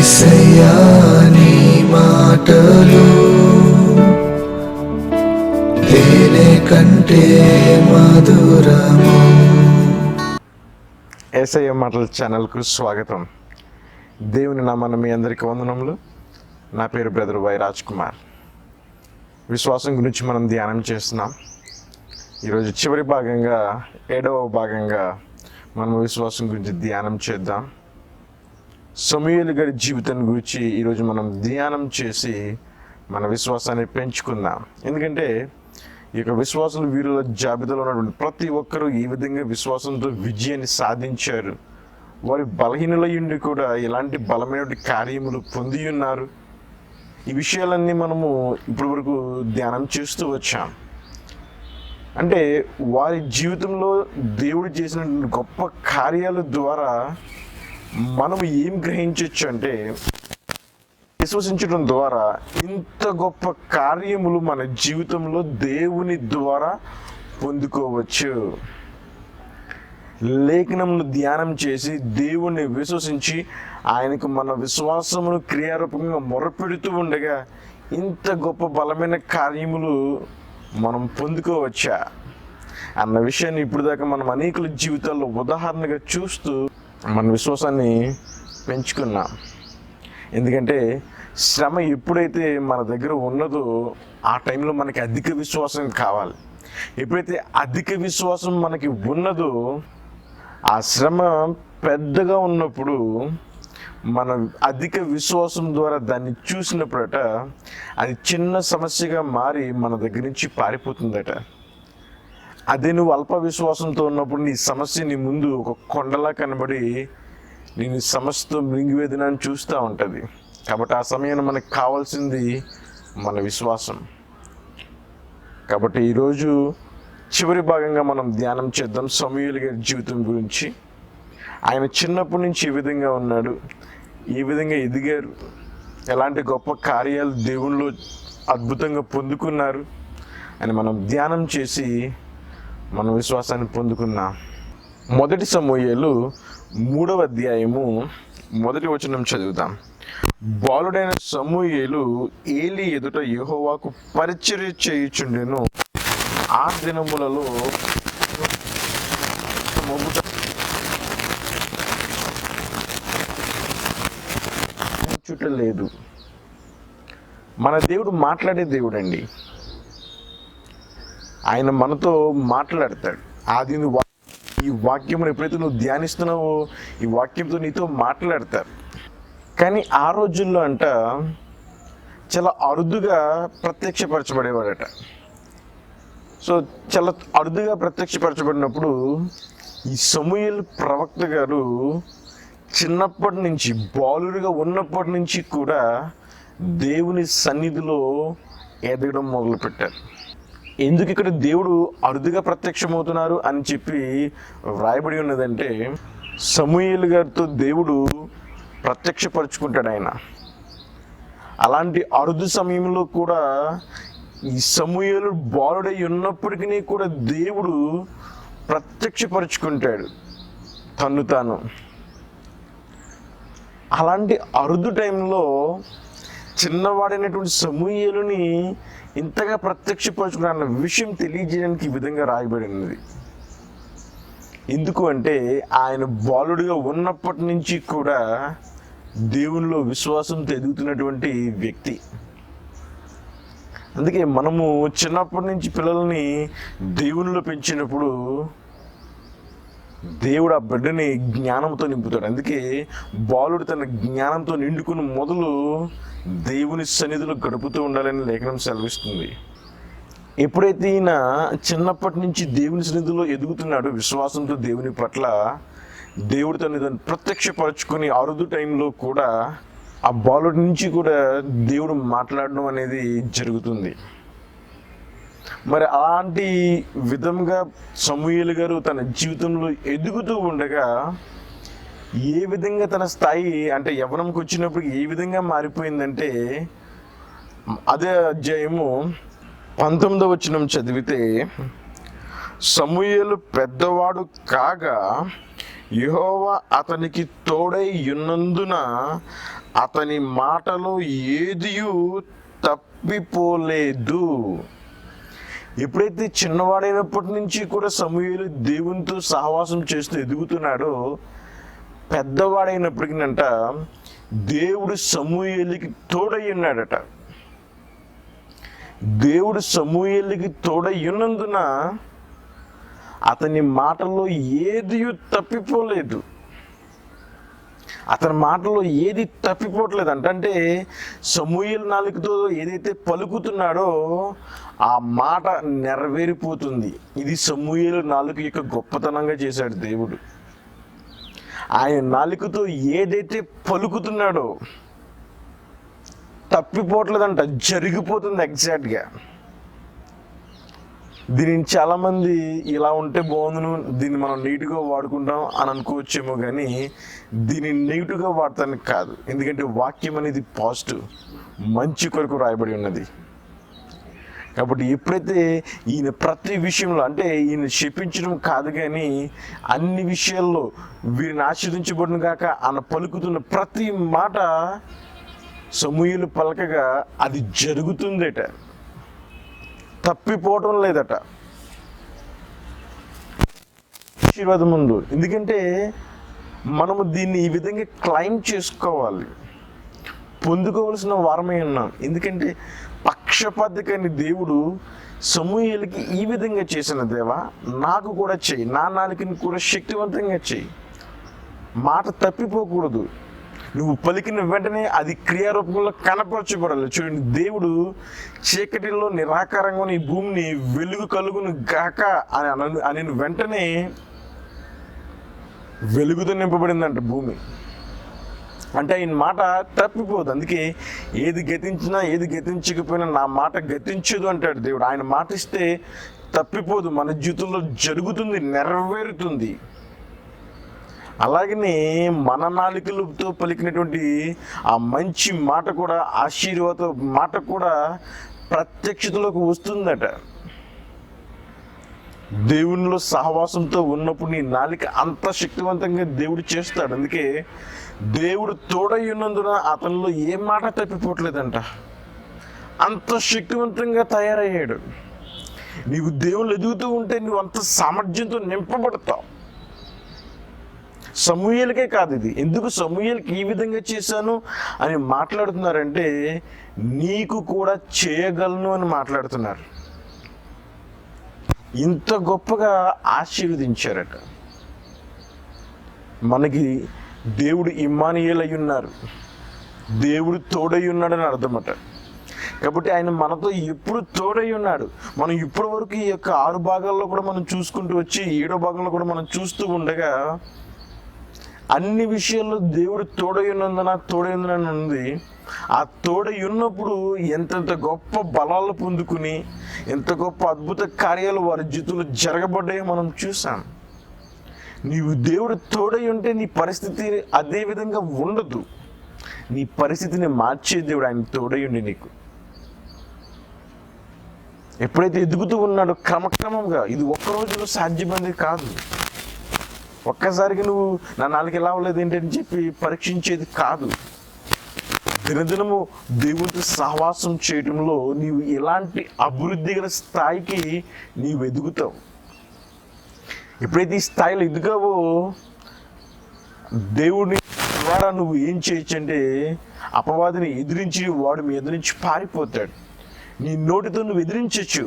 యేసయ్యా నీ మాటలు తేనె కంటే మధురము. యేసయ్య మాటల ఛానల్కు స్వాగతం. దేవుని నామమున మీ అందరికీ వందనములు. నా పేరు బ్రదర్ రాజ్కుమార్. విశ్వాసం గురించి మనం ధ్యానం చేస్తున్నాం. ఈరోజు చివరి భాగంగా 7వ భాగంగా మనం విశ్వాసం గురించి ధ్యానం చేద్దాం. సమూయేలు గారి జీవితం గురించి ఈరోజు మనం ధ్యానం చేసి మన విశ్వాసాన్ని పెంచుకుందాం. ఎందుకంటే ఈ యొక్క విశ్వాసుల వీరుల జాబితాలో ఉన్నటువంటి ప్రతి ఒక్కరూ ఈ విధంగా విశ్వాసంతో విజయాన్ని సాధించారు. వారి బలహీనులయ్యుండి కూడా ఎలాంటి బలమైన కార్యములు పొంది ఉన్నారు. ఈ విషయాలన్నీ మనము ఇప్పటి వరకు ధ్యానం చేస్తూ వచ్చాం. అంటే వారి జీవితంలో దేవుడు చేసిన గొప్ప కార్యాల ద్వారా మనము ఏం గ్రహించవచ్చు అంటే, విశ్వసించడం ద్వారా ఇంత గొప్ప కార్యములు మన జీవితంలో దేవుని ద్వారా పొందుకోవచ్చు. లేఖనమును ధ్యానం చేసి దేవుణ్ణి విశ్వసించి ఆయనకు మన విశ్వాసమును క్రియారూపంగా మొరపెడుతూ ఉండగా ఇంత గొప్ప బలమైన కార్యములు మనం పొందుకోవచ్చా అన్న విషయాన్ని ఇప్పుడు దాకా మనం అనేకుల జీవితాల్లో ఉదాహరణగా చూస్తూ మన విశ్వాసాన్ని పెంచుకున్నాం. ఎందుకంటే శ్రమ ఎప్పుడైతే మన దగ్గర ఉన్నదో ఆ టైంలో మనకి అధిక విశ్వాసం కావాలి. ఎప్పుడైతే అధిక విశ్వాసం మనకి ఉన్నదో ఆ శ్రమ పెద్దగా ఉన్నప్పుడు మన అధిక విశ్వాసం ద్వారా దాన్ని చూసినప్పుడట అది చిన్న సమస్యగా మారి మన దగ్గర నుంచి పారిపోతుందట. అదే నువ్వు అల్ప విశ్వాసంతో ఉన్నప్పుడు నీ సమస్య నీ ముందు ఒక కొండలా కనబడి నేను సమస్యతో మృంగివేదనని చూస్తూ ఉంటుంది. కాబట్టి ఆ సమయంలో మనకు కావాల్సింది మన విశ్వాసం. కాబట్టి ఈరోజు చివరి భాగంగా మనం ధ్యానం చేద్దాం సమూయేలు గారి జీవితం గురించి. ఆయన చిన్నప్పటి నుంచి ఏ విధంగా ఉన్నాడు, ఏ విధంగా ఎదిగారు, ఎలాంటి గొప్ప కార్యాలు దేవునిలో అద్భుతంగా పొందుకున్నారు అని మనం ధ్యానం చేసి మన విశ్వాసాన్ని పొందుకున్నాం. మొదటి సమూయేలు 3వ అధ్యాయము 1వ వచనం చదువుతాం. బాలుడైన సమూయేలు ఏలీ ఎదుట యెహోవాకు పరిచర్య చేయుచుండెను. ఆ దినములలో లేదు. మన దేవుడు మాట్లాడే దేవుడు అండి. ఆయన మనతో మాట్లాడతాడు. అది నువ్వు ఈ వాక్యమును ఎప్పుడైతే నువ్వు ధ్యానిస్తున్నావో ఈ వాక్యంతో నీతో మాట్లాడతారు. కానీ ఆ రోజుల్లో అంట చాలా అరుదుగా ప్రత్యక్షపరచబడేవాడట. సో చాలా అరుదుగా ప్రత్యక్షపరచబడినప్పుడు ఈ సమూయేలు ప్రవక్త గారు చిన్నప్పటి నుంచి బాలుడిగా ఉన్నప్పటి నుంచి కూడా దేవుని సన్నిధిలో ఎదగడం మొదలుపెట్టారు. ఎందుకు ఇక్కడ దేవుడు అరుదుగా ప్రత్యక్షమవుతున్నారు అని చెప్పి వ్రాయబడి ఉన్నదంటే, సమూయేలు గారితో దేవుడు ప్రత్యక్షపరుచుకుంటాడు ఆయన. అలాంటి అరుదు సమయంలో కూడా ఈ సమూయేలు బాలుడై ఉన్నప్పటికీ కూడా దేవుడు ప్రత్యక్షపరుచుకుంటాడు తన్ను తాను. అలాంటి అరుదు టైంలో చిన్నవాడైనటువంటి సమూయేలుని ఇంతగా ప్రత్యక్షపరుచుకున్న విషయం తెలియజేయడానికి ఈ విధంగా రాయబడి ఉన్నది. ఎందుకు అంటే ఆయన బాలుడిగా ఉన్నప్పటి నుంచి కూడా దేవునిలో విశ్వాసంతో ఎదుగుతున్నటువంటి వ్యక్తి. అందుకే మనము చిన్నప్పటి నుంచి పిల్లల్ని దేవునిలో పెంచినప్పుడు దేవుడు ఆ బిడ్డని జ్ఞానంతో నింపుతాడు. అందుకే బాలుడు తన జ్ఞానంతో నిండుకుని మొదలు దేవుని సన్నిధిలో గడుపుతూ ఉండాలని లేఖనం సెలవిస్తుంది. ఎప్పుడైతే ఈయన చిన్నప్పటి నుంచి దేవుని సన్నిధిలో ఎదుగుతున్నాడో విశ్వాసంతో దేవుని పట్ల, దేవుడు తను ప్రత్యక్షపరచుకుని అరుదు టైంలో కూడా ఆ బాలుడి నుంచి కూడా దేవుడు మాట్లాడడం అనేది జరుగుతుంది. మరి అలాంటి విధంగా సమూయేలు గారు తన జీవితంలో ఎదుగుతూ ఉండగా ఏ విధంగా తన స్థాయి అంటే యవ్వనంకి వచ్చినప్పుడు ఏ విధంగా మారిపోయిందంటే, అదే అధ్యాయము 19వ వచనం చదివితే, సమూయేలు పెద్దవాడు కాగా యెహోవా అతనికి తోడై ఉన్నందున అతని మాటలో ఏదియు తప్పిపోలేదు. ఎప్పుడైతే చిన్నవాడైనప్పటి నుంచి కూడా సమూయేలు దేవునితో సహవాసం చేస్తూ ఎదుగుతున్నాడో, పెద్దవాడైనప్పటికీనంట దేవుడు సమూయేలుకి తోడై ఉన్నాడట. దేవుడు సమూయేలుకి తోడై ఉన్నందున అతని మాటల్లో ఏది తప్పిపోలేదు. అతని మాటలో ఏది తప్పిపోవట్లేదు అంటే సమూయేలు నాలుకతో ఏదైతే పలుకుతున్నాడో ఆ మాట నెరవేరిపోతుంది. ఇది సమూయేలు నాలుక యొక్క గొప్పతనంగా చేశాడు దేవుడు. ఆయన నాలుకతో ఏదైతే పలుకుతున్నాడో తప్పిపోవట్లేదంట, జరిగిపోతుంది ఎగ్జాక్ట్గా. దీనిని చాలామంది ఇలా ఉంటే బాగుందును, దీన్ని మనం నీట్గా వాడుకుంటాం అని అనుకోవచ్చేమో, కానీ దీన్ని నెగిటివ్గా వాడటానికి కాదు. ఎందుకంటే వాక్యం అనేది పాజిటివ్, మంచి కొరకు రాయబడి ఉన్నది. కాబట్టి ఎప్పుడైతే ఈయన ప్రతి విషయంలో, అంటే ఈయన శపించడం కాదు కానీ అన్ని విషయాల్లో వీరిని ఆశీర్వదించబడిన కాక ఆయన పలుకుతున్న ప్రతి మాట సమూయేలు పలకగా అది జరుగుతుందట, తప్పిపోవటం లేదట. ఆశీర్వాదం ముందు, ఎందుకంటే మనము దీన్ని ఈ విధంగా క్లైమ్ చేసుకోవాలి, పొందుకోవలసిన వారమై ఉన్నాం. ఎందుకంటే పక్షపాతికని దేవుడు సమూయేలుకి ఈ విధంగా చేసిన దేవా, నాకు కూడా చెయ్యి, నా నాలుకని కూడా శక్తివంతంగా చెయ్యి, మాట తప్పిపోకూడదు, నువ్వు పలికిన వెంటనే అది క్రియారూపంలో కనపరచబడాలి. చూడండి, దేవుడు చీకటిలో నిరాకారంగా ఈ భూమిని వెలుగు కలుగును గాక అని వెంటనే వెలుగుతో నింపబడిందంట భూమి. అంటే ఆయన మాట తప్పిపోదు. అందుకే ఏది గతించినా ఏది గతించకపోయినా నా మాట గతించదు అంటాడు దేవుడు. ఆయన మాట ఇస్తే తప్పిపోదు, మన జీవితంలో జరుగుతుంది, నెరవేరుతుంది. అలాగనే మన నాలుకలతో పలికినటువంటి ఆ మంచి మాట కూడా, ఆశీర్వాద మాట కూడా ప్రత్యక్షతలోకి వస్తుందట. దేవునిలో సహవాసంతో ఉన్నప్పుడు నీ నాలుక అంత శక్తివంతంగా దేవుడు చేస్తాడు. అందుకే దేవుడు తోడై ఉన్నందున అతనిలో ఏ మాట తప్పిపోవట్లేదంట, అంత శక్తివంతంగా తయారయ్యాడు. నీవు దేవుళ్ళు ఎదుగుతూ ఉంటే నువ్వు అంత సామర్థ్యంతో నింపబడతావు. సమూయేలుకే కాదు ఇది. ఎందుకు సమూయేలుకి ఈ విధంగా చేశాను అని మాట్లాడుతున్నారంటే నీకు కూడా చేయగలను అని మాట్లాడుతున్నారు. ఇంత గొప్పగా ఆశీర్వదించారట. మనకి దేవుడు ఇమ్మానుయేలు అయి ఉన్నారు, దేవుడు తోడై ఉన్నాడని అర్థమట. కాబట్టి ఆయన మనతో ఎప్పుడు తోడై ఉన్నాడు. మనం ఇప్పటి వరకు ఈ యొక్క 6 భాగాల్లో కూడా మనం చూసుకుంటూ వచ్చి 7వ భాగంలో కూడా మనం చూస్తూ ఉండగా అన్ని విషయాల్లో దేవుడు తోడై ఉన్నందున ఉంది. ఆ తోడై ఉన్నప్పుడు ఎంతెంత గొప్ప బలాలు పొందుకుని ఎంత గొప్ప అద్భుత కార్యాలు వారి జీవితంలో జరగబడ్డాయో మనం చూసాం. నీవు దేవుడు తోడై ఉంటే నీ పరిస్థితి అదే విధంగా ఉండదు. నీ పరిస్థితిని మార్చే దేవుడు ఆయన తోడై ఉండి నీకు ఎప్పుడైతే ఎదుగుతూ ఉన్నాడో క్రమక్రమంగా, ఇది ఒక్క రోజులో సాధ్యమైనది కాదు. ఒక్కసారికి నువ్వు నా నాలుగు ఎలా అవ్వలేదు ఏంటని చెప్పి పరీక్షించేది కాదు. దినదినము దేవునితో సహవాసం చేయటంలో నీవు ఎలాంటి అభివృద్ధి గల స్థాయికి నీవు ఎదుగుతావు. ఎప్పుడైతే ఈ స్థాయిలో ఎదుగావో దేవుని ద్వారా నువ్వు ఏం చేయొచ్చు అంటే అపవాదిని ఎదిరించి వాడు మీ ఎదురించి పారిపోతాడు. నీ నోటితో నువ్వు ఎదిరించచ్చు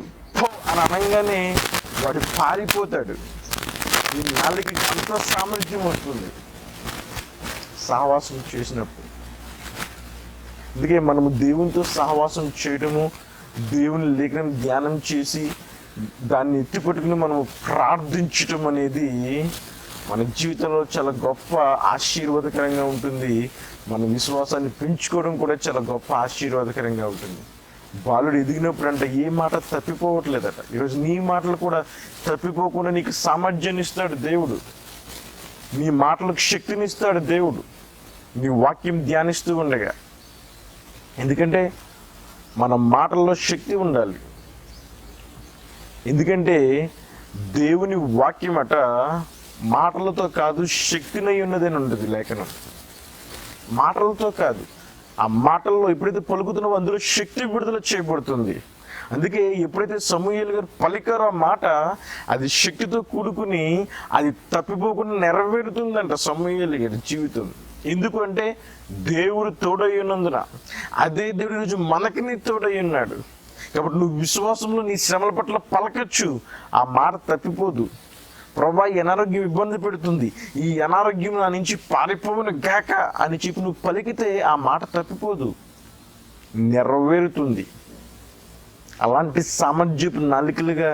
అని అనగానే వాడు పారిపోతాడు. నీ నాలుగు అంత సామర్థ్యం వస్తుంది సహవాసం చేసినప్పుడు. అందుకే మనము దేవునితో సహవాసం చేయడము, దేవుని లేఖనం ధ్యానం చేసి దాన్ని ఎత్తిపట్టుకుని మనము ప్రార్థించటం అనేది మన జీవితంలో చాలా గొప్ప ఆశీర్వాదకరంగా ఉంటుంది. మన విశ్వాసాన్ని పెంచుకోవడం కూడా చాలా గొప్ప ఆశీర్వాదకరంగా ఉంటుంది. బాలుడు ఎదిగినప్పుడు అంటే ఏ మాట తప్పిపోవట్లేదట. ఈరోజు నీ మాటలు కూడా తప్పిపోకుండా నీకు సామర్థ్యాన్ని ఇస్తాడు దేవుడు, నీ మాటలకు శక్తిని ఇస్తాడు దేవుడు, నీ వాక్యం ధ్యానిస్తూ ఉండగా. ఎందుకంటే మన మాటల్లో శక్తి ఉండాలి. ఎందుకంటే దేవుని వాక్యం అట మాటలతో కాదు శక్తినై ఉన్నదని ఉంటుంది లేఖనం. మాటలతో కాదు, ఆ మాటల్లో ఎప్పుడైతే పలుకుతున్నావో అందులో శక్తి విడుదల చేయబడుతుంది. అందుకే ఎప్పుడైతే సమూయేలు గారు పలికారో ఆ మాట, అది శక్తితో కూడుకుని అది తప్పిపోకుండా నెరవేరుతుందంట సమూయేలు గారి జీవితం. ఎందుకు అంటే దేవుడు తోడై ఉన్నందున. అదే దేవుడు ఈరోజు మనకి నీ తోడై ఉన్నాడు కాబట్టి నువ్వు విశ్వాసంలో నీ శ్రమల పట్ల పలకచ్చు, ఆ మాట తప్పిపోదు. ప్రభా, ఈ అనారోగ్యం ఇబ్బంది పెడుతుంది, ఈ అనారోగ్యం నా నుంచి పారిపోవును గాక అని చెప్పి నువ్వు పలికితే ఆ మాట తప్పిపోదు, నెరవేరుతుంది. అలాంటి సామర్థ్యపు నాలికలుగా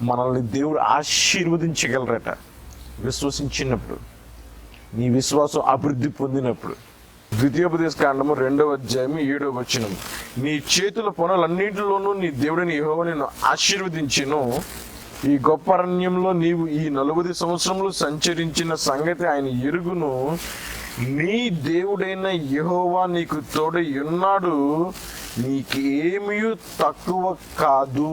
మనల్ని దేవుడు ఆశీర్వదించగలరట విశ్వసించినప్పుడు, నీ విశ్వాసం అభివృద్ధి పొందినప్పుడు. ద్వితీయోపదేశ కాండము 2వ అధ్యాయము 7వ వచనం, నీ చేతుల పనులన్నింటిలోనూ నీ దేవుడిని యెహోవా నిన్ను ఆశీర్వదించెను. ఈ గొప్ప అరణ్యంలో నీవు ఈ 40 సంవత్సరములు సంచరించిన సంగతి ఆయన ఎరుగును. నీ దేవుడైన యెహోవా నీకు తోడై ఉన్నాడు, నీకేమీ తక్కువ కాదు.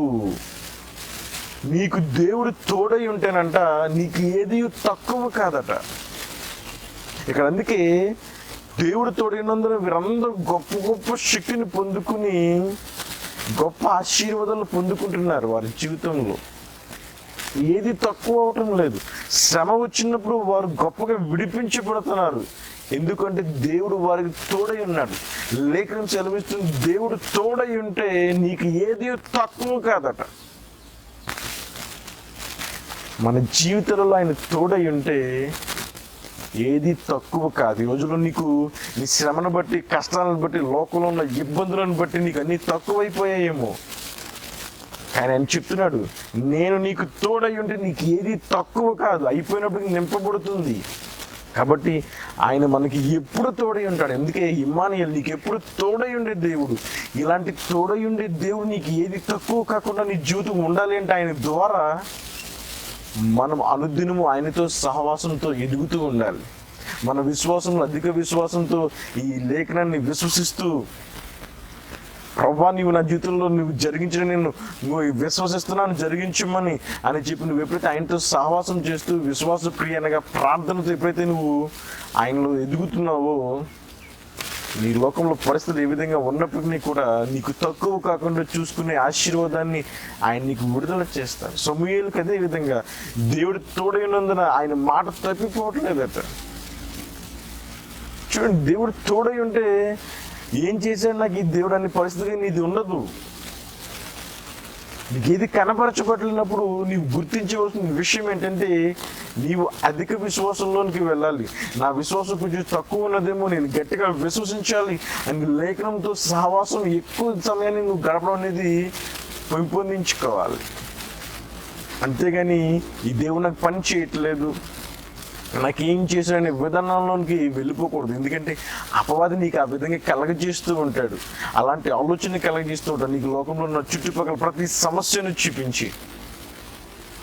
నీకు దేవుడు తోడై ఉంటేనంట నీకు ఏది తక్కువ కాదట. ఇక్కడ అందుకే దేవుడు తోడైనందున వీరందరూ గొప్ప గొప్ప శక్తిని పొందుకుని గొప్ప ఆశీర్వాదాలు పొందుకుంటున్నారు వారి జీవితంలో. ఏది తక్కువ అవటం లేదు. శ్రమ వచ్చినప్పుడు వారు గొప్పగా విడిపించబడుతున్నారు, ఎందుకంటే దేవుడు వారికి తోడై ఉన్నాడు. లేఖనం సెలవిస్తుంది, దేవుడు తోడై ఉంటే నీకు ఏది తక్కువ కాదట. మన జీవితంలో ఆయన తోడై ఉంటే ఏది తక్కువ కాదు. ఈ రోజుల్లో నీకు నీ శ్రమను బట్టి, కష్టాలను బట్టి, లోకంలో ఉన్న ఇబ్బందులను బట్టి నీకు అన్నీ తక్కువైపోయాయేమో, కానీ ఆయన చెప్తున్నాడు, నేను నీకు తోడై ఉంటే నీకు ఏది తక్కువ కాదు, అయిపోయినప్పుడు నింపబడుతుంది. కాబట్టి ఆయన మనకి ఎప్పుడు తోడై ఉంటాడు. అందుకే ఇమ్మానుయేలు, నీకు ఎప్పుడు తోడై ఉండే దేవుడు. ఇలాంటి తోడై ఉండే దేవుడు నీకు ఏది తక్కువ కాకుండా నీ జీవితం ఉండాలి అంటే ఆయన ద్వారా మనం అనుదినము ఆయనతో సహవాసంతో ఎదుగుతూ ఉండాలి. మన విశ్వాసంలో అధిక విశ్వాసంతో ఈ లేఖనాన్ని విశ్వసిస్తూ, ప్రభా నీవు నా జీవితంలో నువ్వు జరిగించిన నువ్వు విశ్వసిస్తున్నాను జరిగించమని అని చెప్పి నువ్వు ఎప్పుడైతే ఆయనతో సహవాసం చేస్తూ విశ్వాస ప్రియనగా ప్రార్థనతో ఎప్పుడైతే నువ్వు ఆయనలో ఎదుగుతున్నావో, నీ లోకంలో పరిస్థితులు ఏ విధంగా ఉన్నప్పటికీ కూడా నీకు తక్కువ కాకుండా చూసుకునే ఆశీర్వాదాన్ని ఆయన నీకు విడుదల చేస్తారు. సమూయేలుకి అదే విధంగా దేవుడు తోడైనందున ఆయన మాట తప్పిపోవట్లేదట. చూడండి, దేవుడు తోడై ఉంటే ఏం చేశాడు నాకు ఈ దేవుడు అనే పరిస్థితిగా నీది ఉండదు. నీకు ఏది కనపరచబడినప్పుడు నీవు గుర్తించవలసిన విషయం ఏంటంటే, నీవు అధిక విశ్వాసంలోనికి వెళ్ళాలి. నా విశ్వాసం కొంచెం తక్కువ ఉన్నదేమో, నేను గట్టిగా విశ్వసించాలి అని లేఖనంతో సహవాసం ఎక్కువ సమయాన్ని నువ్వు గడపడం అనేది పెంపొందించుకోవాలి. అంతేగాని ఈ దేవుడు నాకు పని చేయట్లేదు, నాకేం చేశాడనే విధానంలోనికి వెళ్ళిపోకూడదు. ఎందుకంటే అపవాది నీకు ఆ విధంగా కలగజేస్తూ ఉంటాడు, అలాంటి ఆలోచన కలగజేస్తూ ఉంటాడు నీకు లోకంలో ఉన్న చుట్టుపక్కల ప్రతి సమస్యను చూపించి.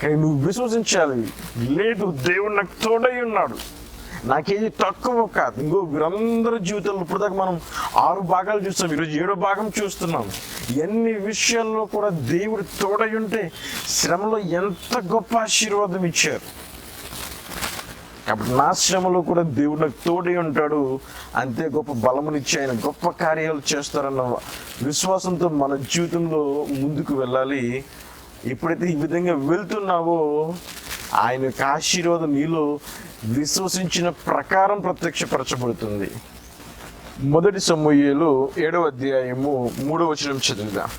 కానీ నువ్వు విశ్వసించాలి, లేదు దేవుడు నాకు తోడై ఉన్నాడు, నాకేది తక్కువ కాదు. ఇంకో వీరందరి జీవితంలో ఇప్పుడు దాకా మనం 6 భాగాలు చూస్తాం, ఈరోజు 7వ భాగం చూస్తున్నాం. ఎన్ని విషయాల్లో కూడా దేవుడు తోడై ఉంటే శ్రమలో ఎంత గొప్ప ఆశీర్వాదం ఇచ్చారు. కాబట్టి నా శ్రమలో కూడా దేవుడు నాకు తోడై ఉంటాడు, అంతే గొప్ప బలమునిచ్చి ఆయన గొప్ప కార్యాలు చేస్తారన్న విశ్వాసంతో మన జీవితంలో ముందుకు వెళ్ళాలి. ఎప్పుడైతే ఈ విధంగా వెళ్తున్నావో ఆయన యొక్క ఆశీర్వాదం నీలో విశ్వసించిన ప్రకారం ప్రత్యక్షపరచబడుతుంది. మొదటి సమూయేలు 7వ అధ్యాయము 3వ వచనం చదువుదాం.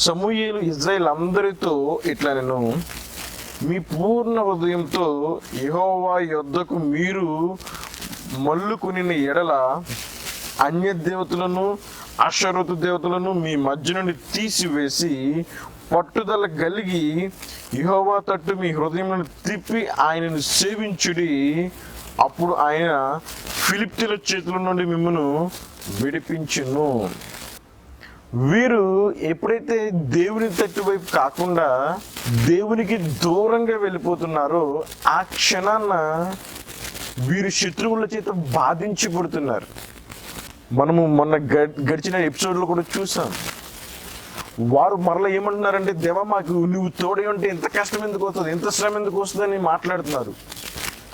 సమూయేలు ఇజ్రాయేల్ అందరితో ఇట్లా, నేను మీ పూర్ణ హృదయంతో యెహోవా యొద్దకు మీరు మల్లుకుని ఎడల అన్య దేవతలను అషరతు దేవతలను మీ మధ్య నుండి తీసివేసి పట్టుదల కలిగి యెహోవా తట్టు మీ హృదయం తిప్పి ఆయనను సేవించుడి. అప్పుడు ఆయన ఫిలిష్తీయుల చేతుల నుండి మిమ్మల్ని విడిపించును. వీరు ఎప్పుడైతే దేవుని తట్టు వైపు కాకుండా దేవునికి దూరంగా వెళ్ళిపోతున్నారో ఆ క్షణాన వీరు శత్రువుల చేత బాధించబడుతున్నారు. మనము మొన్న గడిచిన ఎపిసోడ్లో కూడా చూసాం. వారు మరలా ఏమంటున్నారంటే, దేవా మాకు నువ్వు తోడే ఉంటే ఎంత కష్టం ఎందుకు వస్తుంది, ఎంత శ్రమ ఎందుకు వస్తుంది అని మాట్లాడుతున్నారు.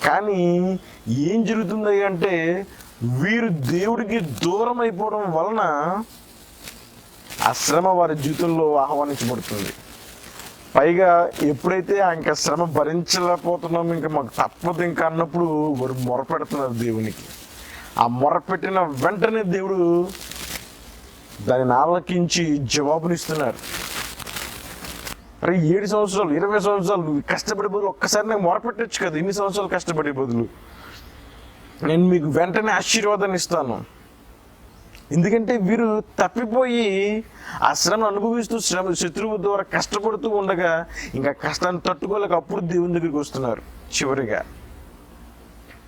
కానీ ఏం జరుగుతుంది అంటే వీరు దేవుడికి దూరం అయిపోవడం వలన ఆ శ్రమ వారి జీవితంలో ఆహ్వానించబడుతుంది. పైగా ఎప్పుడైతే ఇంకా శ్రమ భరించలేకపోతున్నాం, ఇంకా మాకు తప్పదు ఇంకా అన్నప్పుడు వారు మొరపెడుతున్నారు దేవునికి. ఆ మొరపెట్టిన వెంటనే దేవుడు దానిని ఆలకించి జవాబునిస్తున్నారు. అరే 7 సంవత్సరాలు 20 సంవత్సరాలు నువ్వు కష్టపడే బదులు ఒక్కసారి నాకు మొరపెట్టచ్చు కదా, ఇన్ని సంవత్సరాలు కష్టపడే బదులు నేను మీకు వెంటనే ఆశీర్వాదాన్ని ఇస్తాను. ఎందుకంటే వీరు తప్పిపోయి ఆ శ్రమను అనుభవిస్తూ శత్రువు ద్వారా కష్టపడుతూ ఉండగా ఇంకా కష్టాన్ని తట్టుకోలేక అప్పుడు దేవుని దగ్గరికి వస్తున్నారు చివరిగా.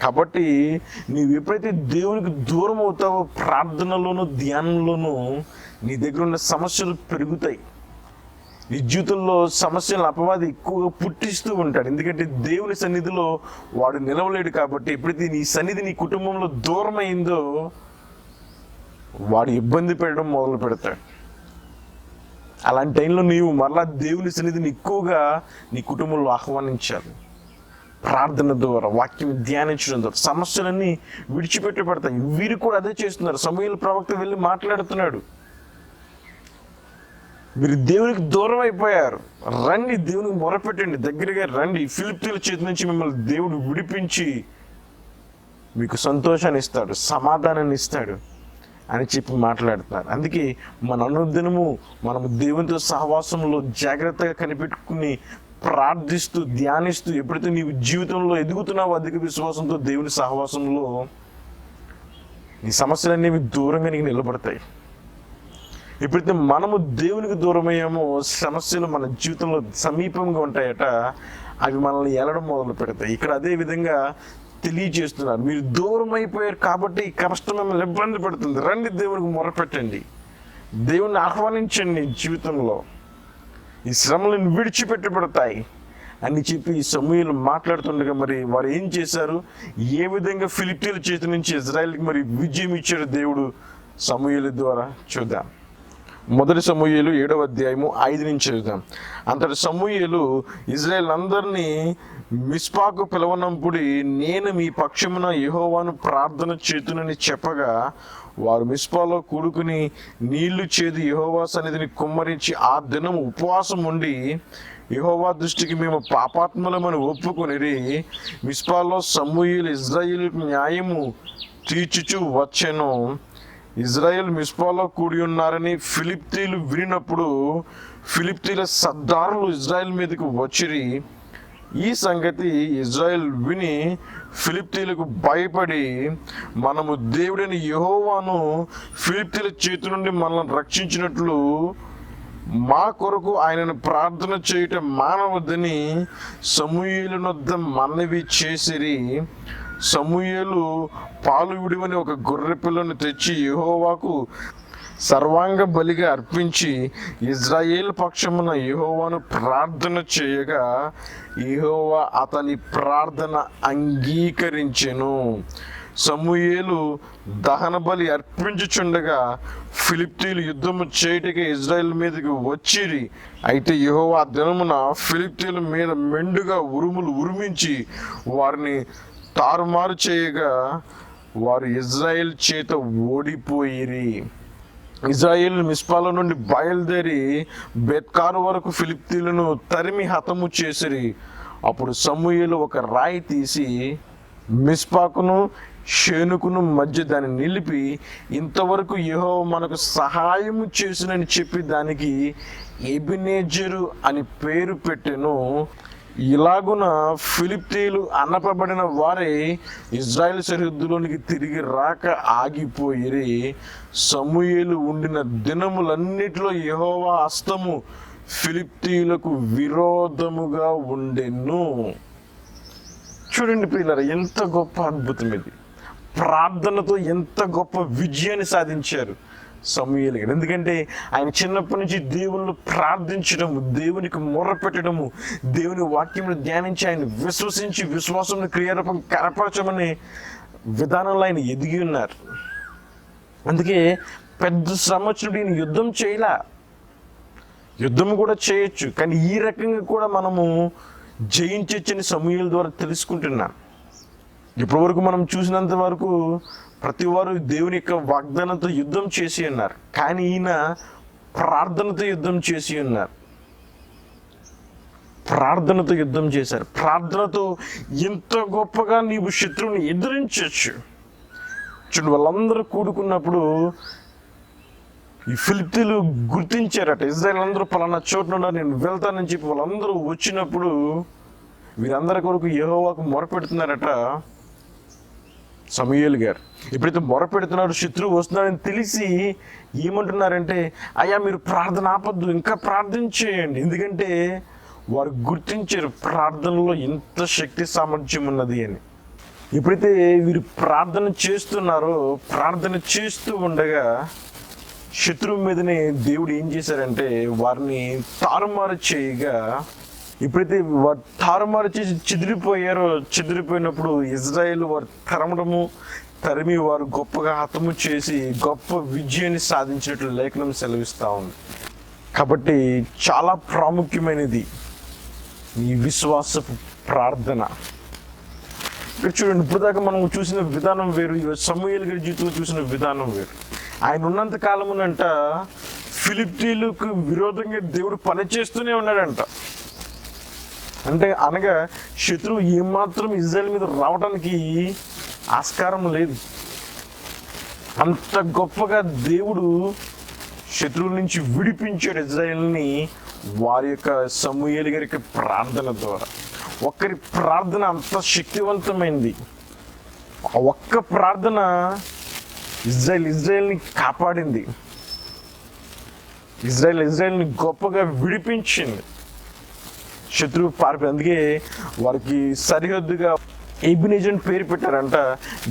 కాబట్టి నీవు ఎప్పుడైతే దేవునికి దూరం అవుతావో ప్రార్థనలోనూ ధ్యానంలోనూ నీ దగ్గర ఉన్న సమస్యలు పెరుగుతాయి. నీ జీవితంలో సమస్యలను అపవాది ఎక్కువగా పుట్టిస్తూ ఉంటాడు. ఎందుకంటే దేవుని సన్నిధిలో వాడు నిలవలేడు. కాబట్టి ఎప్పుడైతే నీ సన్నిధి నీ కుటుంబంలో దూరం అయిందో వాడు ఇబ్బంది పెట్టడం మొదలు పెడతాడు. అలాంటి టైంలో నీవు మరలా దేవుని సన్నిధిని ఎక్కువగా నీ కుటుంబంలో ఆహ్వానించాలి. ప్రార్థన ద్వారా, వాక్యం ధ్యానించడం ద్వారా సమస్యలన్నీ విడిచిపెట్టబడతాయి. వీరు కూడా అదే చేస్తున్నారు. సమూయేలు ప్రవక్త వెళ్ళి మాట్లాడుతున్నాడు, మీరు దేవునికి దూరం అయిపోయారు, రండి దేవునికి మొరపెట్టండి, దగ్గరగా రండి, ఫిలిష్తీయుల చేతి నుంచి మిమ్మల్ని దేవుడు విడిపించి మీకు సంతోషాన్ని ఇస్తాడు, సమాధానాన్ని ఇస్తాడు అని చెప్పి మాట్లాడుతున్నారు. అందుకే మన అనుదినము మనము దేవునితో సహవాసంలో జాగ్రత్తగా కనిపెట్టుకుని ప్రార్థిస్తూ ధ్యానిస్తూ ఎప్పుడైతే నీవు జీవితంలో ఎదుగుతున్నావో అధిక విశ్వాసంతో దేవుని సహవాసంలో నీ సమస్యలన్నీ దూరంగా నీకు నిలబడతాయి. ఎప్పుడైతే మనము దేవునికి దూరమయ్యామో సమస్యలు మన జీవితంలో సమీపంగా ఉంటాయట, అవి మనల్ని ఎలడం మొదలు పెడతాయి. ఇక్కడ అదే విధంగా తెలియజేస్తున్నారు, మీరు దూరం అయిపోయారు కాబట్టి ఈ కష్టం మిమ్మల్ని ఇబ్బంది పెడుతుంది, రండి దేవునికి మొరపెట్టండి, దేవుణ్ణి ఆహ్వానించండి, జీవితంలో ఈ శ్రమలను విడిచిపెట్టబడతాయి అని చెప్పి సమూయేలు మాట్లాడుతుండగా మరి వారు ఏం చేశారు, ఏ విధంగా ఫిలిష్తీయుల చేతి నుంచి ఇజ్రాయెల్కి మరి విజయం ఇచ్చాడు దేవుడు సమూయేలు ద్వారా చూద్దాం. 1 సమూయేలు 7వ అధ్యాయము 5 నుంచి చదువుదాం. అంతటి సమూయేలు ఇజ్రాయెల్ అందరినీ మిస్పాకు పిలవనంపుడి, నేను మీ పక్షమున యెహోవాను ప్రార్థన చేతునని చెప్పగా వారు మిస్పాలో కూడుకుని నీళ్లు చేది యెహోవా సన్నిధిని కుమ్మరించి ఆ దినం ఉపవాసం ఉండి యెహోవా దృష్టికి మేము పాపాత్ములమని ఒప్పుకొనిరి. మిస్పాలో సమూయేలు ఇజ్రాయేలుకు న్యాయము తీర్చుచు వచ్చెను. ఇజ్రాయెల్ మిస్పాలో కూడి ఉన్నారని ఫిలిష్తీయులు వినినప్పుడు ఫిలిష్తీయుల సర్దారులు ఇజ్రాయెల్ మీదకు వచ్చిరి. ఈ సంగతి ఇజ్రాయెల్ విని ఫిలిష్తీయులకు భయపడి, మనము దేవుడైన యెహోవాను ఫిలిష్తీయుల చేతి నుండి మనల్ని రక్షించినట్లు మా కొరకు ఆయనను ప్రార్థన చేయటం మానవద్దని సమూయేలు వద్ద మనవి చేసిరి. సమూయేలు పాలు విడివని ఒక గొర్రె పిల్లను తెచ్చి యెహోవాకు సర్వాంగ బలిగా అర్పించి ఇజ్రాయేల్ పక్షమున యెహోవాను ప్రార్థన చేయగా యెహోవా అతని ప్రార్థన అంగీకరించెను. సమూయేలు దహన బలి అర్పించుచుండగా ఫిలిష్తీయులు యుద్ధము చేయుటకు ఇజ్రాయెల్ మీదకి వచ్చిరి. అయితే యెహోవా దినమున ఫిలిష్తీయుల మీద మెండుగా ఉరుములు ఉరిమించి వారిని తారుమారు చేయగా వారు ఇజ్రాయెల్ చేత ఓడిపోయిరి. ఇజ్రాయేల్ మిస్పాల నుండి బయలుదేరి బెత్కారు వరకు ఫిలిష్తీయులను తరిమి హతము చేసిరి. అప్పుడు సమూయేలు ఒక రాయి తీసి మిస్పాకును షేనుకును మధ్య దాన్ని నిలిపి, ఇంతవరకు యెహోవా మనకు సహాయము చేసినని చెప్పి దానికి ఎబెనెజరు అని పేరు పెట్టెను. ఇలాగున ఫిలిష్తీయులు అన్నపబడిన వారే ఇజ్రాయెల్ సరిహద్దులోనికి తిరిగి రాక ఆగిపోయిరి. సమూయేలు ఉండిన దినములన్నిటిలో యెహోవా హస్తము ఫిలిష్తీయులకు విరోధముగా ఉండెను. చూడండి ప్రియులారా, ఎంత గొప్ప అద్భుతం ఇది. ప్రార్థనతో ఎంత గొప్ప విజయాన్ని సాధించారు సమూయేలు. ఎందుకంటే ఆయన చిన్నప్పటి నుంచి దేవుళ్ళు ప్రార్థించడము, దేవునికి మొర్ర పెట్టడము, దేవుని వాక్యమును ధ్యానించి ఆయన విశ్వసించి విశ్వాసం క్రియారూపం కనపరచమనే విధానంలో ఆయన ఎదిగి ఉన్నారు. అందుకే పెద్ద శ్రమ వచ్చినప్పుడు ఈయన యుద్ధం చేయలా, యుద్ధం కూడా చేయొచ్చు, కానీ ఈ రకంగా కూడా మనము జయించొచ్చని సమూయేలు ద్వారా తెలుసుకుంటున్నాం. ఇప్పటి వరకు మనం చూసినంత వరకు ప్రతి వారు దేవుని యొక్క వాగ్దానంతో యుద్ధం చేసి ఉన్నారు, కానీ ఈయన ప్రార్థనతో యుద్ధం చేసి ఉన్నారు. ప్రార్థనతో యుద్ధం చేశారు. ప్రార్థనతో ఎంత గొప్పగా నీవు శత్రువుని ఎదిరించవచ్చు. చూడు, వాళ్ళందరూ కూడుకున్నప్పుడు ఈ ఫిలిప్తీయులు గుర్తించారట, ఇజ్రాయెల్ అందరూ పలానా చోటున నేను వెళ్తానని చెప్పి వాళ్ళందరూ వచ్చినప్పుడు వీరందరి కొరకు యెహోవాకు మొరపెడుతున్నారట. సమూయేలు గారు ఎప్పుడైతే మొరపెడుతున్నాడు, శత్రువు వస్తున్నాడని తెలిసి ఏమంటున్నారంటే, అయ్యా మీరు ప్రార్థన ఆపద్దు, ఇంకా ప్రార్థన చేయండి. ఎందుకంటే వారు గుర్తించారు ప్రార్థనలో ఎంత శక్తి సామర్థ్యం ఉన్నది అని. ఎప్పుడైతే వీరు ప్రార్థన చేస్తున్నారో, ప్రార్థన చేస్తూ ఉండగా శత్రువు మీదనే దేవుడు ఏం చేశారంటే వారిని తారుమారు చేయగా, ఎప్పుడైతే వారు తారుమారు చేసి చెదిరిపోయినప్పుడు ఇజ్రాయేల్ వారు తరిమి వారు గొప్పగా హతము చేసి గొప్ప విజయాన్ని సాధించినట్లు లేఖనం సెలవిస్తూ ఉంది. కాబట్టి చాలా ప్రాముఖ్యమైనది ఈ విశ్వాసపు ప్రార్థన. ఇక్కడ చూడండి, ఇప్పుడు దాకా మనం చూసిన విధానం వేరు, సమూయేలు గారి జీవితంలో చూసిన విధానం వేరు. ఆయన ఉన్నంత కాలమునంట ఫిలిప్తీయులకు విరోధంగా దేవుడు పనిచేస్తూనే ఉన్నాడంట. అనగా శత్రువు ఏమాత్రం ఇజ్రాయెల్ మీద రావడానికి ఆస్కారం లేదు. అంత గొప్పగా దేవుడు శత్రువుల నుంచి విడిపించాడు ఇజ్రాయెల్ని వారి యొక్క సమూయేలు గారి యొక్క ప్రార్థన ద్వారా. ఒక్కరి ప్రార్థన అంత శక్తివంతమైంది. ఆ ఒక్క ప్రార్థన ఇజ్రాయెల్ని కాపాడింది, ఇజ్రాయెల్ని గొప్పగా విడిపించింది. శత్రువు పారిపోయి, అందుకే వారికి సరిహద్దుగా ఎబినేజర్ పేరు పెట్టారంట.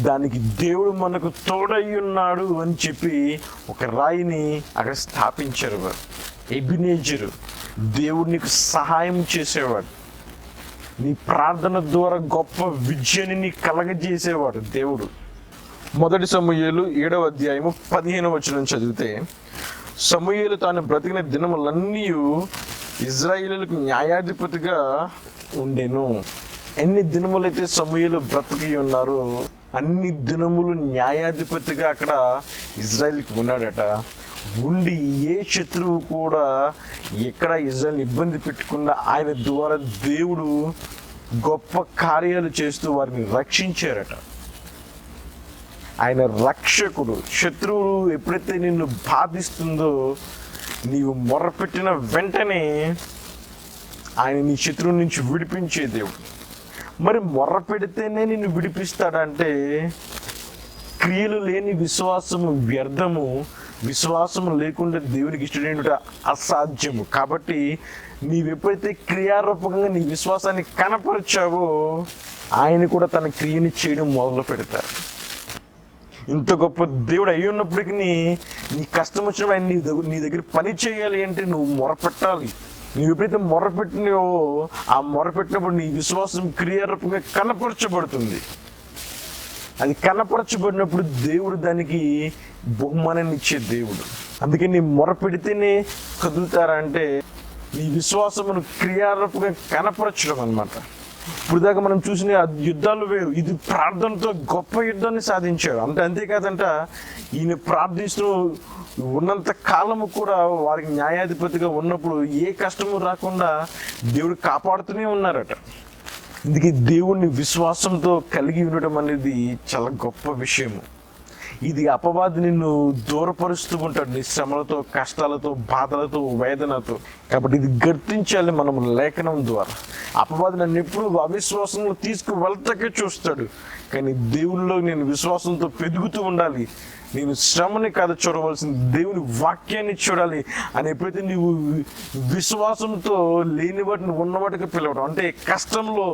దానికి దేవుడు మనకు తోడై ఉన్నాడు అని చెప్పి ఒక రాయిని అక్కడ స్థాపించారు వారు. ఎబినేజరు, దేవుడు నీకు సహాయం చేసేవాడు, నీ ప్రార్థన ద్వారా గొప్ప విజయాన్ని నీ కలగజేసేవాడు దేవుడు. మొదటి సమూయేలు 7వ అధ్యాయము 15వ వచనం చదివితే, సమూయేలు తాను బ్రతికిన దినములన్నీ ఇజ్రాయేలులకు న్యాయాధిపతిగా ఉండెను. ఎన్ని దినములైతే సమూయేలు బ్రతికి ఉన్నారో అన్ని దినములు న్యాయాధిపతిగా అక్కడ ఇజ్రాయేల్కి ఉన్నాడట. ఉండి ఏ శత్రువు కూడా ఎక్కడ ఇజ్రాయేల్ ఇబ్బంది పెట్టకుండా ఆయన ద్వారా దేవుడు గొప్ప కార్యాలు చేస్తూ వారిని రక్షించారట. ఆయన రక్షకుడు. శత్రువు ఎప్పుడైతే నిన్ను బాధిస్తుందో నీవు మొర్రపెట్టిన వెంటనే ఆయన నీ శత్రువు నుంచి విడిపించే దేవుడు. మరి మొర్ర పెడితేనే నిన్ను విడిపిస్తాడంటే క్రియలు లేని విశ్వాసము వ్యర్థము, విశ్వాసము లేకుండా దేవునికి ఇష్టడేంట అసాధ్యము. కాబట్టి నీవెప్పుడైతే క్రియారూపకంగా నీ విశ్వాసాన్ని కనపరిచావో ఆయన కూడా తన క్రియని చేయడం మొదలు పెడతారు. ఇంత గొప్ప దేవుడు అయి ఉన్నప్పటికీ నీ కష్టం వచ్చినప్పుడు ఆయన నీ దగ్గర పని చేయాలి అంటే నువ్వు మొరపెట్టాలి. నువ్వు ఎప్పుడైతే మొరపెట్టినావో ఆ మొరపెట్టినప్పుడు నీ విశ్వాసం క్రియారూపంగా కనపరచబడుతుంది. అది కనపరచబడినప్పుడు దేవుడు దానికి బహుమానాన్ని ఇచ్చే దేవుడు. అందుకే నీ మొరపెడితేనే కదులుతారంటే నీ విశ్వాసమును క్రియారూపంగా కనపరచడం అన్నమాట. ఇప్పుడు దాకా మనం చూసిన యుద్ధాలు వేరు, ఇది ప్రార్థనతో గొప్ప యుద్ధాన్ని సాధించాడు. అంతేకాదంట ఈయన ప్రార్థిస్తూ ఉన్నంత కాలము కూడా వారికి న్యాయాధిపతిగా ఉన్నప్పుడు ఏ కష్టము రాకుండా దేవుడు కాపాడుతూనే ఉన్నారట. ఇందుకే దేవుణ్ణి విశ్వాసంతో కలిగి ఉండటం అనేది చాలా గొప్ప విషయము. ఇది అపవాది నిన్ను దూరపరుస్తూ ఉంటాడు నీ శ్రమలతో, కష్టాలతో, బాధలతో, వేదనతో. కాబట్టి ఇది గుర్తించాలి మనం లేఖనం ద్వారా. అపవాది నన్ను ఎప్పుడు అవిశ్వాసంలో తీసుకువెళ్తాకే చూస్తాడు, కానీ దేవునిలో నేను విశ్వాసంతో పెరుగుతూ ఉండాలి. నేను శ్రమని కాదు చూడవలసింది, దేవుని వాక్యాన్ని చూడాలి అని ఎప్పుడైతే నీవు విశ్వాసంతో లేని వాటిని ఉన్న వాటికి పిలవడం, అంటే కష్టంలో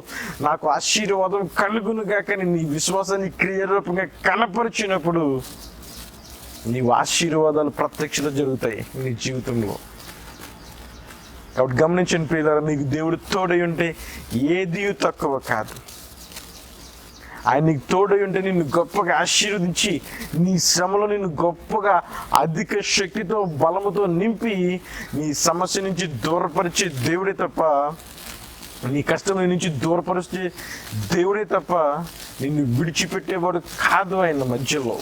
నాకు ఆశీర్వాదం కలుగునుగా, కానీ నీ విశ్వాసాన్ని క్రియారూపంగా కనపరిచినప్పుడు నీవు ఆశీర్వాదాలు ప్రత్యక్షత జరుగుతాయి నీ జీవితంలో. కాబట్టి గమనించండి ప్రియులారా, నీకు దేవుడు తోడై ఉంటే ఏది తక్కువ కాదు. ఆయన నీకు తోడై ఉంటే నిన్ను గొప్పగా ఆశీర్వదించి నీ శ్రమలో నిన్ను గొప్పగా అధిక శక్తితో, బలముతో నింపి నీ సమస్య నుంచి దూరపరిచే దేవుడే తప్ప నీ కష్టం నీ నుంచి దూరపరిస్తే దేవుడే తప్ప నిన్ను విడిచిపెట్టేవాడు కాదు ఆయన మధ్యలో.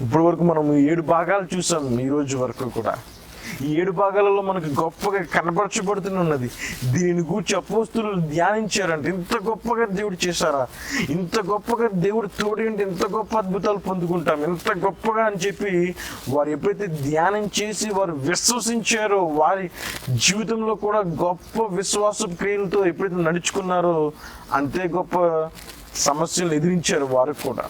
ఇప్పటి వరకు మనం 7 భాగాలు చూసాం. ఈ రోజు వరకు కూడా ఈ 7 భాగాలలో మనకు గొప్పగా కనపరచబడుతున్నది. దీనిని గూర్చి అపోస్తులు ధ్యానించారంటే ఇంత గొప్పగా దేవుడు చేశారా, ఇంత గొప్పగా దేవుడు తోడి ఉంటే ఎంత గొప్ప అద్భుతాలు పొందుకుంటాం, ఎంత గొప్పగా అని చెప్పి వారు ఎప్పుడైతే ధ్యానం చేసి వారు విశ్వసించారో, వారి జీవితంలో కూడా గొప్ప విశ్వాస క్రియలతో ఎప్పుడైతే నడుచుకున్నారో అంతే గొప్ప సమస్యలు ఎదిరించారు. వారు కూడా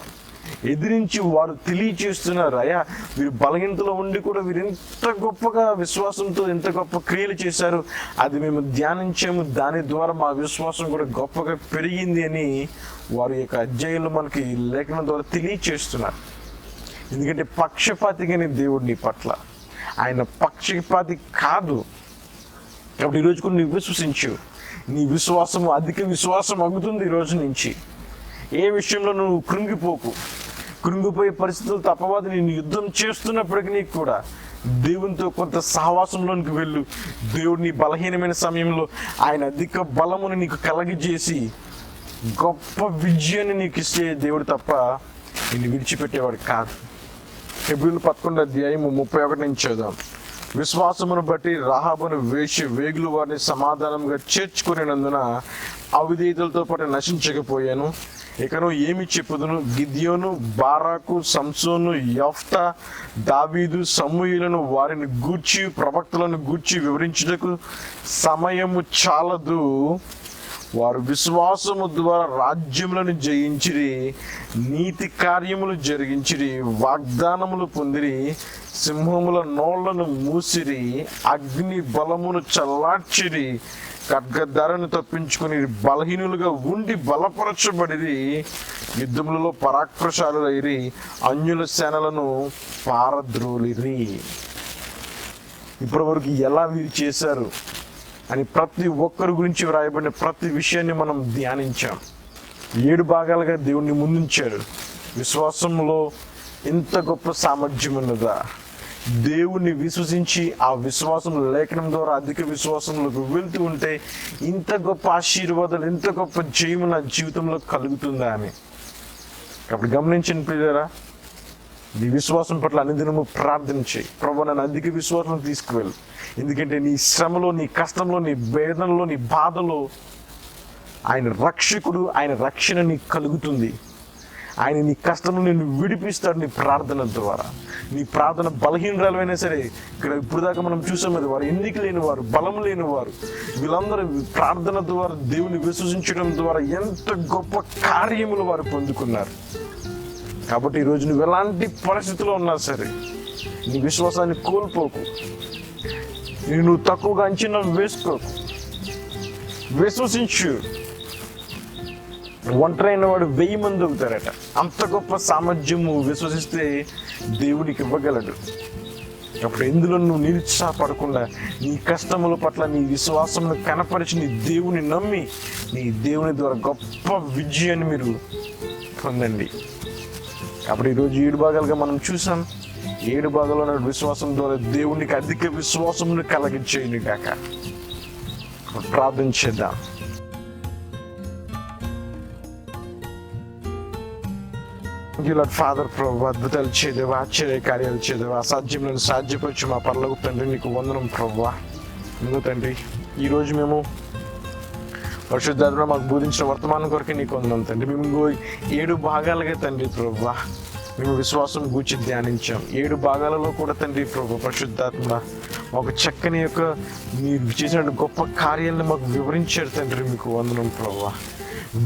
ఎదిరించి వారు తెలియచేస్తున్నారు, అయ్యా వీరు బలహీనతలో ఉండి కూడా వీరు ఎంత గొప్పగా విశ్వాసంతో ఎంత గొప్ప క్రియలు చేశారు, అది మేము ధ్యానించాము, దాని ద్వారా మా విశ్వాసం కూడా గొప్పగా పెరిగింది అని వారి యొక్క అధ్యాయంలో మనకి లేఖనం ద్వారా తెలియచేస్తున్నారు. ఎందుకంటే పక్షపాతిగానే దేవుడు నీ పట్ల, ఆయన పక్షపాతి కాదు. కాబట్టి ఈరోజు కూడా నువ్వు విశ్వసించు, నీ విశ్వాసము అధిక విశ్వాసం అగుతుంది. ఈ రోజు నుంచి ఏ విషయంలో నువ్వు కృంగిపోయే పరిస్థితులతో అపవాది నేను యుద్ధం చేస్తున్నప్పటికీ నీకు కూడా దేవునితో కొంత సహవాసంలోనికి వెళ్ళు. దేవుడు నీ బలహీనమైన సమయంలో ఆయన అధిక బలమును నీకు కలగజేసి గొప్ప విజయాన్ని నీకు ఇస్తే దేవుడు తప్ప నిన్ను విడిచిపెట్టేవాడు కాదు. హెబ్రీయులు 11:31 నుంచి చదుదాం. విశ్వాసమును బట్టి రాహాబును వేగులు వారిని సమాధానంగా చేర్చుకునేందున అవిధేయతలతో పాటు నశించకపోయాను. ఇకను ఏమి చెప్పుదును? గిద్యోను, బారాకు, సంసోను, యెఫ్తా, దావీదు, సమూయేలును వారిని గూర్చి ప్రవక్తలను గూర్చి వివరించుటకు సమయము చాలదు. వారు విశ్వాసము ద్వారా రాజ్యములను జయించిరి, నీతి కార్యములు జరిగించిరి, వాగ్దానములు పొందిరి, సింహముల నోళ్లను మూసిరి, అగ్ని బలమును చల్లార్చిరి, ఖడ్గధారను తప్పించుకుని బలహీనులుగా ఉండి బలపరచబడిరి, యుద్ధములలో పరాక్రమశాలులైరి, అన్యుల సేనలను పారద్రోలిరి. ఇప్పటి వరకు ఎలా వీరు చేశారు అని ప్రతి ఒక్కరి గురించి వ్రాయబడిన ప్రతి విషయాన్ని మనం ధ్యానించాం. 7 భాగాలుగా దేవుణ్ణి ముందుంచారు. విశ్వాసంలో ఎంత గొప్ప సామర్థ్యం ఉన్నదా! దేవుణ్ణి విశ్వసించి ఆ విశ్వాసం లేఖనం ద్వారా అధిక విశ్వాసంలోకి వెళ్తూ ఉంటే ఇంత గొప్ప ఆశీర్వాదాలు, ఇంత గొప్ప జయము నా జీవితంలో కలుగుతుందా అని. కాబట్టి గమనించండి ప్రియులారా, నీ విశ్వాసం పట్ల అనుదినము ప్రార్థన చేయి. ప్రభువా నన్ను అధిక విశ్వాసం తీసుకువెళ్ళు. ఎందుకంటే నీ శ్రమలో, నీ కష్టంలో, నీ వేదనలో, నీ బాధలో ఆయన రక్షకుడు, ఆయన రక్షణ నీకు కలుగుతుంది. ఆయన నీ కష్టంలో నిన్ను విడిపిస్తాడు నీ ప్రార్థన ద్వారా. నీ ప్రార్థన బలహీనరాలైనా సరే, ఇక్కడ ఇప్పుడు దాకా మనం చూసాం కదా, వారు ఎన్నిక లేని వారు, బలం లేని వారు, వీళ్ళందరూ ప్రార్థన ద్వారా దేవుని విశ్వసించడం ద్వారా ఎంత గొప్ప కార్యములు వారు పొందుకున్నారు. కాబట్టి ఈరోజు నువ్వు ఎలాంటి పరిస్థితిలో ఉన్నా సరే నీ విశ్వాసాన్ని కోల్పోకు, నువ్వు తక్కువగా అంచనా వేసుకోకు, విశ్వసించు. ఒంటరైన వాడు 1000 మంది అవుతారట. అంత గొప్ప సామర్థ్యము విశ్వసిస్తే దేవుడికి ఇవ్వగలడు. అప్పుడు ఎందులో నువ్వు నిరుత్సాహపడకుండా నీ కష్టముల పట్ల నీ విశ్వాసమును కనపరిచి నీ దేవుని నమ్మి నీ దేవుని ద్వారా గొప్ప విజయాన్ని మీరు పొందండి. అప్పుడు ఈరోజు 7 భాగాలుగా మనం చూసాం. 7 భాగాల్లో విశ్వాసం ద్వారా దేవునికి అధిక విశ్వాసమును కలిగించేయను కాక. ప్రార్థన చేద్దాం. ఫాదర్ ప్రభు, అద్భుతాలు చేదేవా, ఆశ్చర్య కార్యాలు చేదేవా, అసాధ్యములను సాధ్యపరచు మా పరలోక తండ్రి, నీకు వందనం ప్రభువా. ఎందుకు తండ్రి ఈరోజు మేము పరిశుద్ధాత్మ మాకు బోధించిన వర్తమానం కొరకు నీకు వందనం తండ్రి. మేము 7 భాగాలుగా తండ్రి ప్రభువా మేము విశ్వాసం గూర్చి ధ్యానించాం. 7 భాగాలలో కూడా తండ్రి ప్రభు పరిశుద్ధాత్మ మాకు చక్కని యొక్క మీరు చేసిన గొప్ప కార్యాలను మాకు వివరించారు తండ్రి, మీకు వందనం ప్రభువా.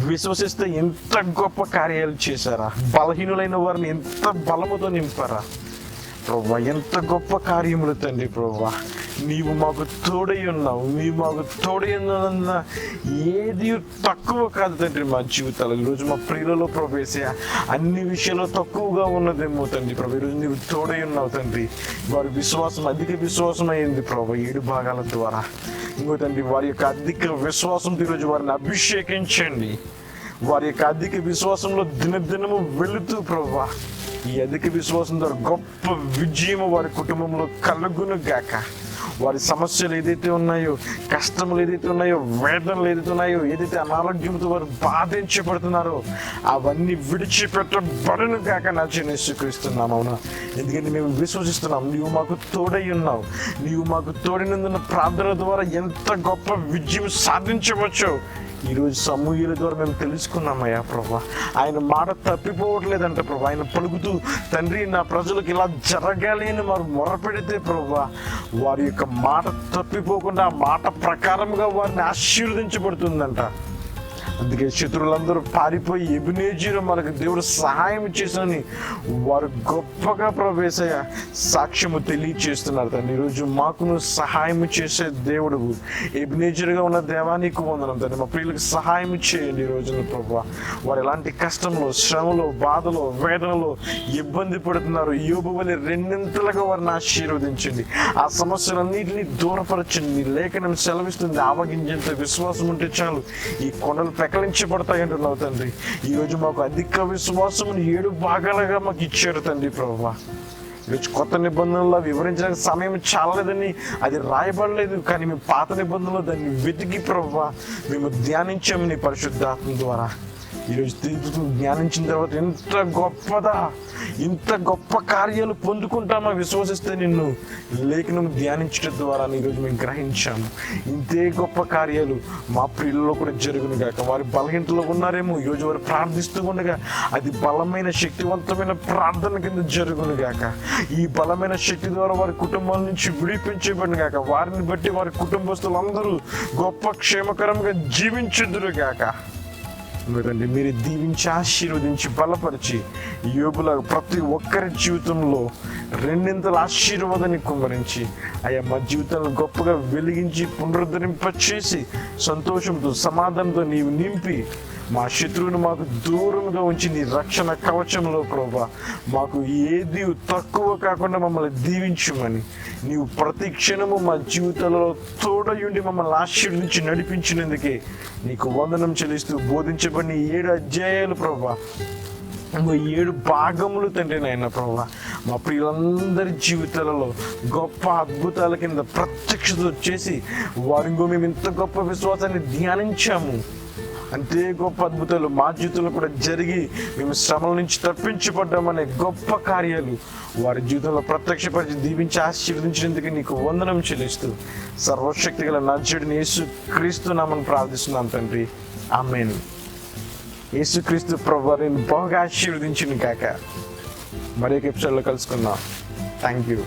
విశ్వసిస్తే ఎంత గొప్ప కార్యాలు చేశారా, బలహీనులైన వారిని ఎంత బలముతో నింపారా ప్రభువా, ఎంత గొప్ప కార్యములు తండ్రి ప్రభువా. నీవు మాకు తోడై ఉన్నావు, నీవు మాకు తోడై ఉన్న ఏది తక్కువ కాదు తండ్రి మా జీవితాలు. ఈరోజు మా ప్రియులలో ప్రవేశ అన్ని విషయాల్లో తక్కువగా ఉన్నదేమో తండ్రి ప్రభు, ఈరోజు నీవు తోడై ఉన్నావు తండ్రి. వారి విశ్వాసం అధిక విశ్వాసం అయింది ప్రభు 7 భాగాల ద్వారా. ఇంకో తండ్రి వారి యొక్క అధిక విశ్వాసంతో ఈరోజు వారిని అభిషేకించండి. వారి యొక్క అధిక విశ్వాసంలో దినదినము వెళుతూ ప్రభువా ఈ అధిక విశ్వాసం ద్వారా గొప్ప విజయము వారి కుటుంబంలో కలుగును గాక. వారి సమస్యలు ఏదైతే ఉన్నాయో, కష్టములు ఏదైతే ఉన్నాయో, వేదనలు ఏదైతే ఉన్నాయో, ఏదైతే అనారోగ్యంతో వారు బాధించబడుతున్నారో అవన్నీ విడిచిపెట్టబడును కాక నా యేసుక్రీస్తున్నాం. అవునా, ఎందుకంటే మేము విశ్వసిస్తున్నాం నీవు మాకు తోడై ఉన్నావు. నీవు మాకు తోడినందున ప్రార్థన ద్వారా ఎంత గొప్ప విజయం సాధించవచ్చో ఈరోజు సమూహల ద్వారా మేము తెలుసుకున్నామయ్యా ప్రభా. ఆయన మాట తప్పిపోవట్లేదంట ప్రభా. ఆయన పలుకుతూ తండ్రి నా ప్రజలకు ఇలా జరగాలి అని వారు మొరపెడితే ప్రభా, వారి యొక్క మాట తప్పిపోకుండా ఆ మాట ప్రకారంగా వారిని ఆశీర్వదించబడుతుందంట. అందుకే శత్రువులందరూ పారిపోయి ఎబినేజరు మనకు దేవుడు సహాయం చేసని వారు గొప్పగా ప్రవేశయ్య సాక్ష్యము తెలియచేస్తున్నారు. తండ్రి ఈరోజు మాకు నువ్వు సహాయం చేసే దేవుడు, ఎబినేజరుగా ఉన్న దేవానికి వందనం తండ్రి. మా ప్రియులకు సహాయం చేయండి ఈ రోజున ప్రభా. వారు ఎలాంటి కష్టంలో, శ్రమలో, బాధలో, వేదనలో ఇబ్బంది పడుతున్నారు, యోబు వలె రెండింతలుగా వారిని ఆశీర్వదించండి. ఆ సమస్యలన్నింటినీ దూరపరచండి. నీ లేఖనం సెలవిస్తుంది ఆవగించేంత విశ్వాసం ఉంటే చాలు ఈ కొండలు పెకలించబడతాయి అంటున్నావు తండ్రి. ఈరోజు మాకు అధిక విశ్వాసమును 7 భాగాలుగా మాకు ఇచ్చారు తండ్రి ప్రభువా. ఈరోజు కొత్త నిబంధనలో వివరించడానికి సమయం చాలలేదని అది రాయబడలేదు, కానీ మేము పాత నిబంధనలో దాన్ని వెతికి ప్రభువా మేము ధ్యానించాము నీ పరిశుద్ధాత్మ ద్వారా. ఈరోజు ధ్యానించిన తర్వాత ఎంత గొప్పదా, ఇంత గొప్ప కార్యాలు పొందుకుంటామా విశ్వసిస్తే నిన్ను లేఖనం ధ్యానించడం ద్వారా ఈరోజు మేము గ్రహించాము. ఇంతే గొప్ప కార్యాలు మా ప్రియులలో కూడా జరుగును గాక. వారి బలహీనతలో ఉన్నారేమో, ఈరోజు వారు ప్రార్థిస్తూ ఉండగా అది బలమైన శక్తివంతమైన ప్రార్థన కింద జరుగును గాక. ఈ బలమైన శక్తి ద్వారా వారి కుటుంబాల నుంచి విడిపించబడిన గాక. వారిని బట్టి వారి కుటుంబస్తులందరూ గొప్ప క్షేమకరంగా జీవించుదురు గాక. ఎందుకంటే మీరు దీవించి ఆశీర్వదించి బలపరిచి యోబుల ప్రతి ఒక్కరి జీవితంలో రెండింతల ఆశీర్వాదాన్ని కుమ్మరించి అయ్యా మా జీవితాలను గొప్పగా వెలిగించి పునరుద్ధరింపచేసి సంతోషంతో సమాధానంతో నీవు నింపి మా శత్రువును మాకు దూరంగా ఉంచి నీ రక్షణ కవచంలో ప్రభా మాకు ఏది తక్కువ కాకుండా మమ్మల్ని దీవించమని నీవు ప్రతి క్షణము మా జీవితాలలో తోడయుండి మమ్మల్ని ఆశీర్వదించి నడిపించినందుకే నీకు వందనం చెల్లిస్తూ బోధించబడిన 7 అధ్యాయాలు ప్రభా, 7 భాగములు తండ్రి నాయన ప్రభా మా ప్రియులందరి జీవితాలలో గొప్ప అద్భుతాల కింద ప్రత్యక్షత చేసి వారిలో మేము ఇంత గొప్ప విశ్వాసాన్ని ధ్యానించాము. అంతే గొప్ప అద్భుతాలు మా జీవితంలో కూడా జరిగి మేము శ్రమల నుంచి తప్పించబడ్డామనే గొప్ప కార్యాలు వారి జీవితంలో ప్రత్యక్షపరిచి దీవించి ఆశీర్వదించినందుకు నీకు వందనం చెల్లిస్తూ సర్వశక్తి గల నజరుడైన యేసుక్రీస్తు నామమున ప్రార్థిస్తున్నాం తండ్రి, ఆమేన్. యేసుక్రీస్తు ప్రభువు నేను బాగా ఆశీర్వదించును కాక. మరొక ఎపిసోడ్లో కలుసుకుందాం. Thank you.